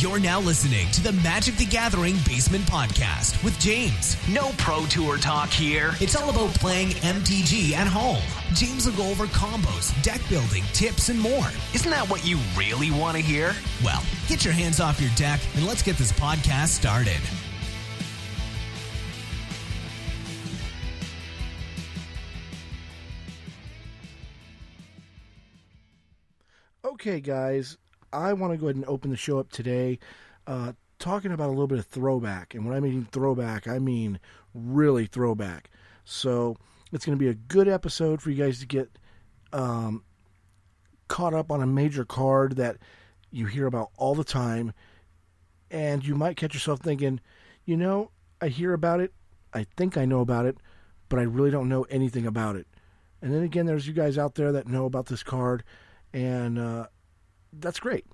You're now listening to the Magic the Gathering Basement Podcast with James. No Pro Tour talk here. It's all about playing MTG at home. James will go over combos, deck building, tips, and more. Isn't that what you really want to hear? Well, get your hands off your deck and let's get this podcast started. Okay, guys, I want to go ahead and open the show up today talking about a little bit of throwback. And when I mean throwback, I mean really throwback. So it's going to be a good episode for you guys to get caught up on a major card that you hear about all the time. And you might catch yourself thinking, you know, I hear about it, I think I know about it, but I really don't know anything about it. And then again, there's you guys out there that know about this card, and that's great.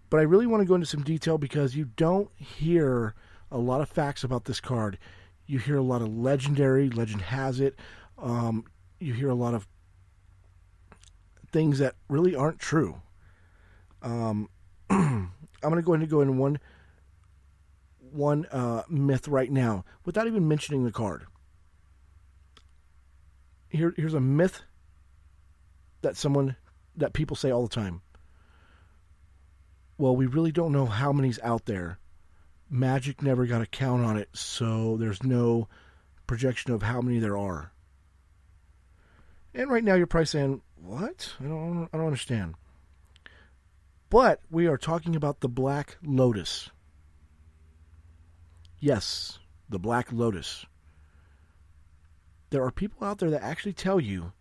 But I really want to go into some detail because you don't hear a lot of facts about this card. You hear a lot of legendary, legend has it. You hear a lot of things that really aren't true. I'm going to go into one myth right now without even mentioning the card. Here's a myth that people say all the time. Well, we really don't know how many's out there. Magic never got a count on it, so there's no projection of how many there are. And right now you're probably saying, what? I don't understand. But we are talking about the Black Lotus. Yes, the Black Lotus. There are people out there that actually tell you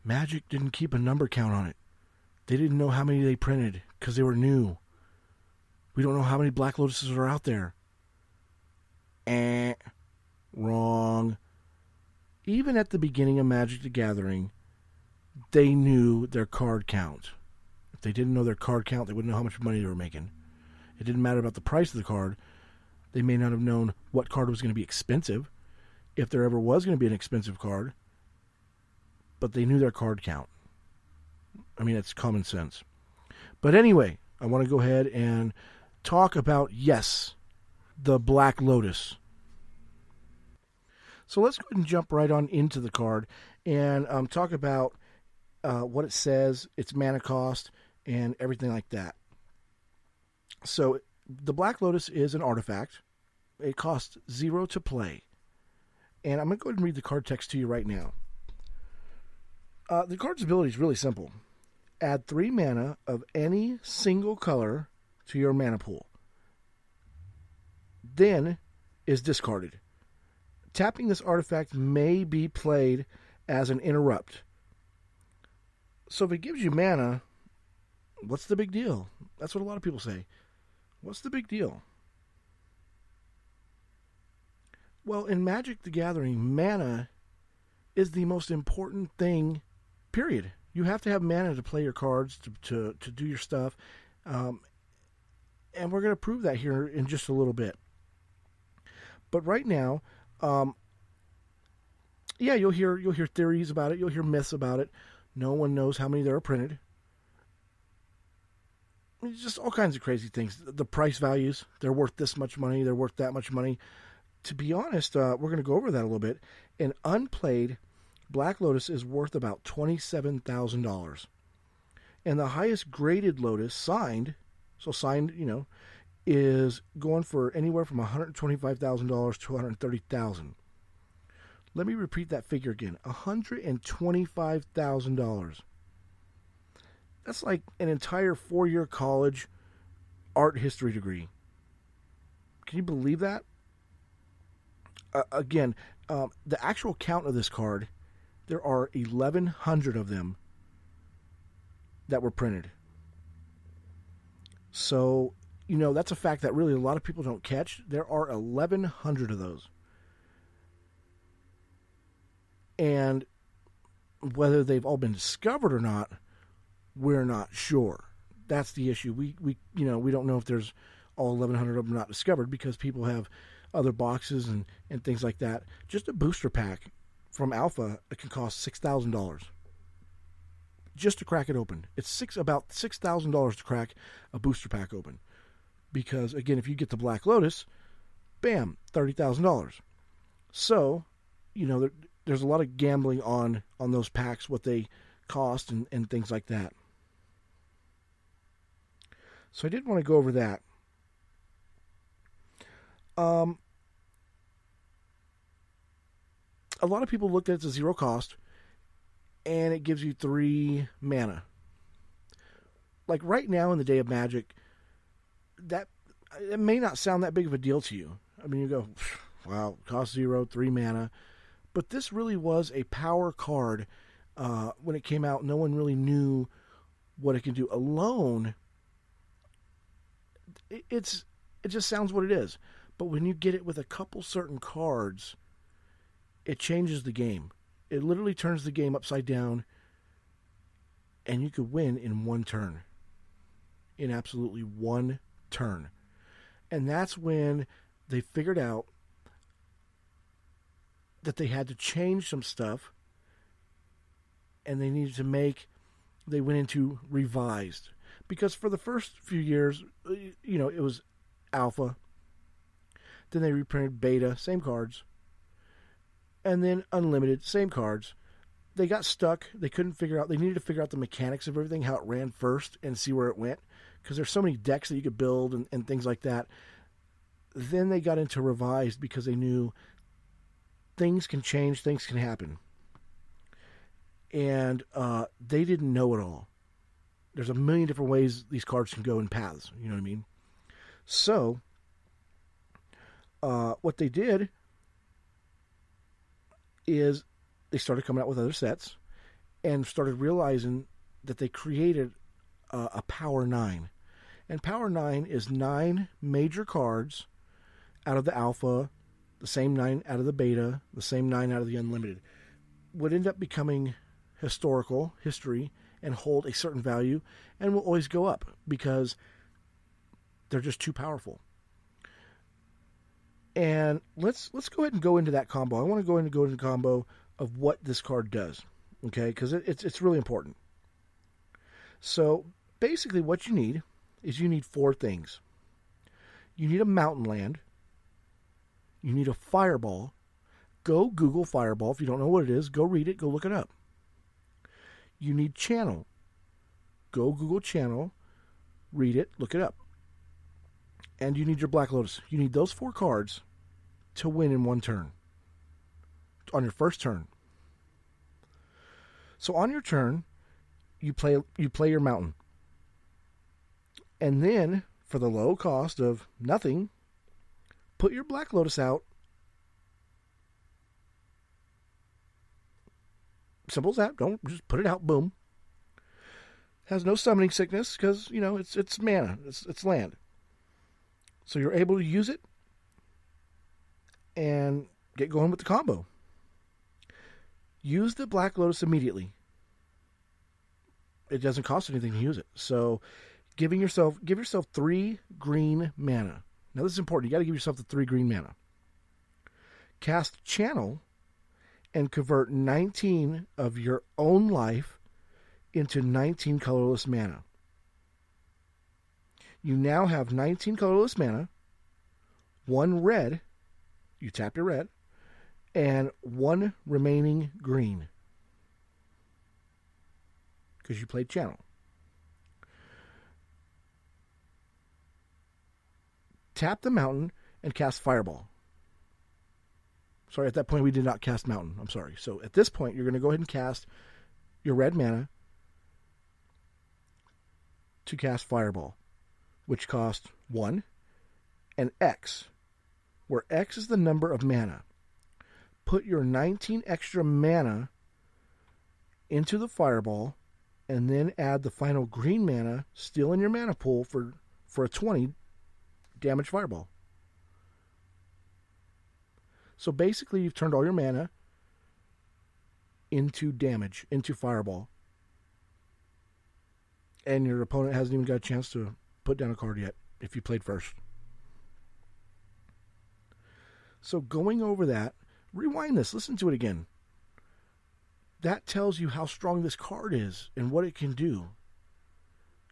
Magic didn't keep a number count on it. They didn't know how many they printed because they were new. We don't know how many Black Lotuses are out there. Wrong. Even at the beginning of Magic the Gathering, they knew their card count. If they didn't know their card count, they wouldn't know how much money they were making. It didn't matter about the price of the card. They may not have known what card was going to be expensive, if there ever was going to be an expensive card, but they knew their card count. I mean, it's common sense. But anyway, I want to go ahead and talk about, yes, the Black Lotus. So let's go ahead and jump right on into the card and talk about what it says, its mana cost, and everything like that. So the Black Lotus is an artifact. It costs 0 to play. And I'm going to go ahead and read the card text to you right now. The card's ability is really simple. Add 3 mana of any single color to your mana pool. Then is discarded. Tapping this artifact may be played as an interrupt. So if it gives you mana, what's the big deal? That's what a lot of people say. What's the big deal? Well, in Magic the Gathering, mana is the most important thing, period. You have to have mana to play your cards, to do your stuff. And we're going to prove that here in just a little bit. But right now, you'll hear theories about it. You'll hear myths about it. No one knows how many there are printed. It's just all kinds of crazy things. The price values, they're worth this much money, they're worth that much money. To be honest, we're going to go over that a little bit. An unplayed Black Lotus is worth about $27,000. And the highest graded Lotus signed, is going for anywhere from $125,000 to $130,000. Let me repeat that figure again. $125,000. That's like an entire 4-year college art history degree. Can you believe that? The actual count of this card, there are 1,100 of them that were printed. So, that's a fact that really a lot of people don't catch. There are 1,100 of those. And whether they've all been discovered or not, we're not sure. That's the issue. We don't know if there's all 1,100 of them not discovered because people have other boxes and things like that. Just a booster pack from Alpha, it can cost $6,000 just to crack it open. It's about $6,000 to crack a booster pack open. Because, again, if you get the Black Lotus, bam, $30,000. So, there's a lot of gambling on those packs, what they cost and things like that. So I did want to go over that. A lot of people look at it as a zero cost, and it gives you 3 mana. Like right now in the day of Magic, that it may not sound that big of a deal to you. I mean, you go, wow, cost 0, 3 mana. But this really was a power card. When it came out, no one really knew what it can do. Alone, it just sounds what it is. But when you get it with a couple certain cards, it changes the game. It literally turns the game upside down, and you could win in one turn. In absolutely one turn. And that's when they figured out that they had to change some stuff, and they needed to they went into revised. Because for the first few years, it was alpha. Then they reprinted beta, same cards. And then unlimited, same cards. They got stuck. They needed to figure out the mechanics of everything, how it ran first, and see where it went. Because there's so many decks that you could build and things like that. Then they got into revised because they knew things can change, things can happen. And they didn't know it all. There's a million different ways these cards can go in paths. You know what I mean? So, what they did is they started coming out with other sets and started realizing that they created a Power 9. And Power 9 is 9 major cards out of the alpha, the same 9 out of the beta, the same 9 out of the unlimited. Would end up becoming history, and hold a certain value, and will always go up because they're just too powerful. And let's go ahead and go into that combo. I want to go into the combo of what this card does, okay? Because it's really important. So basically, what you need is 4 things. You need a mountain land. You need a fireball. Go Google fireball. If you don't know what it is, go read it. Go look it up. You need channel. Go Google channel. Read it. Look it up. And you need your Black Lotus. You need those 4 cards to win in one turn. On your first turn. So on your turn, you play your mountain. And then, for the low cost of nothing, put your Black Lotus out. Simple as that. Don't just put it out. Boom. Has no summoning sickness because, it's mana. It's land. So you're able to use it and get going with the combo. Use the Black Lotus immediately. It doesn't cost anything to use it. So give yourself 3 green mana. Now this is important. You got to give yourself the 3 green mana. Cast channel and convert 19 of your own life into 19 colorless mana. You now have 19 colorless mana, 1 red, you tap your red, and 1 remaining green. Because you played channel. Tap the mountain and cast fireball. Sorry, at that point we did not cast mountain. I'm sorry. So at this point, you're going to go ahead and cast your red mana to cast fireball, which costs 1, and X, where X is the number of mana. Put your 19 extra mana into the fireball, and then add the final green mana still in your mana pool for a 20 damage fireball. So basically, you've turned all your mana into damage, into fireball. And your opponent hasn't even got a chance to put down a card yet, if you played first. So going over that, rewind this, listen to it again. That tells you how strong this card is and what it can do.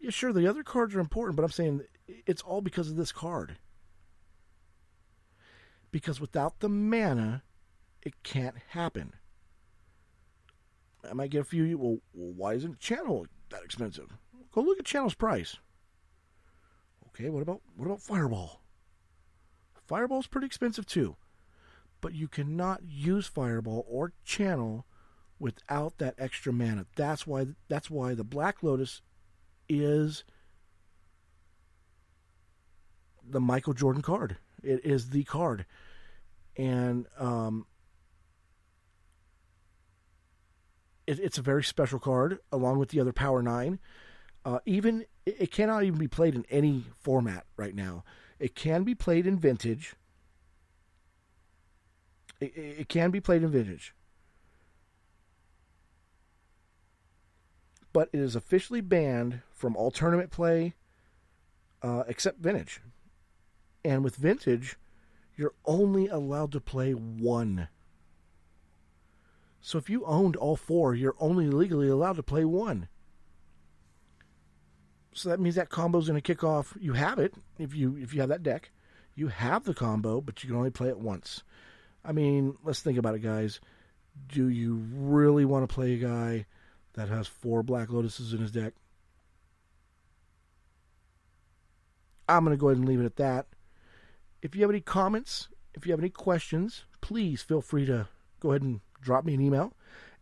Yeah, sure, the other cards are important, but I'm saying it's all because of this card. Because without the mana, it can't happen. I might get a few, well, why isn't Channel that expensive? Go look at Channel's price. Okay, what about Fireball? Fireball's pretty expensive too. But you cannot use Fireball or Channel without that extra mana. That's why the Black Lotus is the Michael Jordan card. It is the card. And it's a very special card, along with the other Power 9. It cannot even be played in any format right now. It can be played in Vintage. It can be played in Vintage. But it is officially banned from all tournament play except Vintage. And with Vintage, you're only allowed to play one. So if you owned all four, you're only legally allowed to play one. So that means that combo's going to kick off. You have it if you have that deck. You have the combo, but you can only play it once. I mean, let's think about it, guys. Do you really want to play a guy that has 4 Black Lotuses in his deck? I'm going to go ahead and leave it at that. If you have any comments, if you have any questions, please feel free to go ahead and drop me an email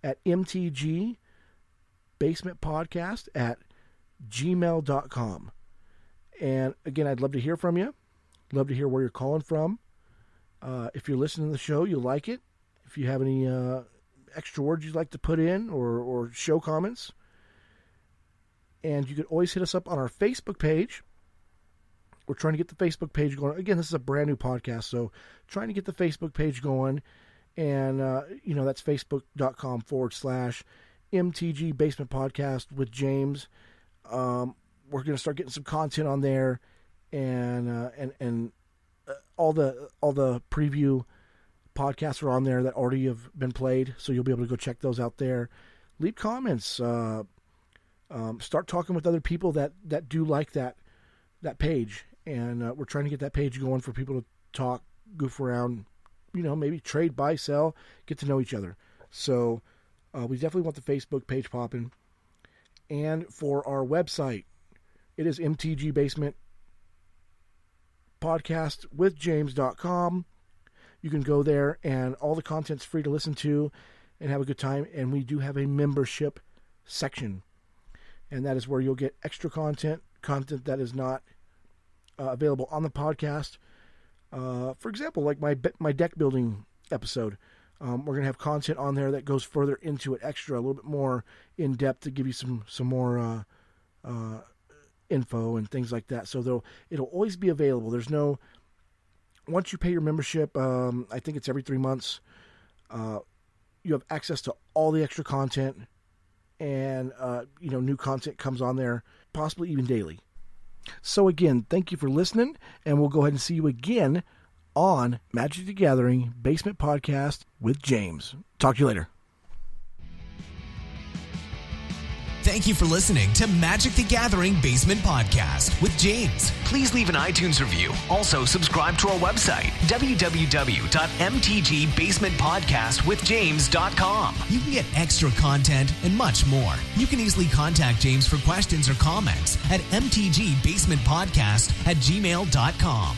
at mtgbasementpodcast@gmail.com. And again, I'd love to hear from you. Love to hear where you're calling from. If you're listening to the show, you like it. If you have any extra words you'd like to put in or show comments. And you can always hit us up on our Facebook page. We're trying to get the Facebook page going. Again, this is a brand new podcast, so trying to get the Facebook page going. And, that's facebook.com/MTG Basement Podcast with James. We're going to start getting some content on there, and all the preview podcasts are on there that already have been played, so you'll be able to go check those out there. Leave comments. Start talking with other people that do like that page, and we're trying to get that page going for people to talk, goof around, maybe trade, buy, sell, get to know each other. So we definitely want the Facebook page popping. And for our website, it is MTG Basement Podcast with James.com. You can go there, and all the content's free to listen to and have a good time. And we do have a membership section, and that is where you'll get extra content that is not available on the podcast. For example, like my deck building episode, we're going to have content on there that goes further into it, extra, a little bit more in depth to give you some more info and things like that. So it'll always be available. There's no, once you pay your membership, I think it's every 3 months, you have access to all the extra content, and new content comes on there, possibly even daily. So again, thank you for listening, and we'll go ahead and see you again on Magic the Gathering Basement Podcast with James. Talk to you later. Thank you for listening to Magic the Gathering Basement Podcast with James. Please leave an iTunes review. Also, subscribe to our website, www.mtgbasementpodcastwithjames.com. You can get extra content and much more. You can easily contact James for questions or comments at mtgbasementpodcast@gmail.com.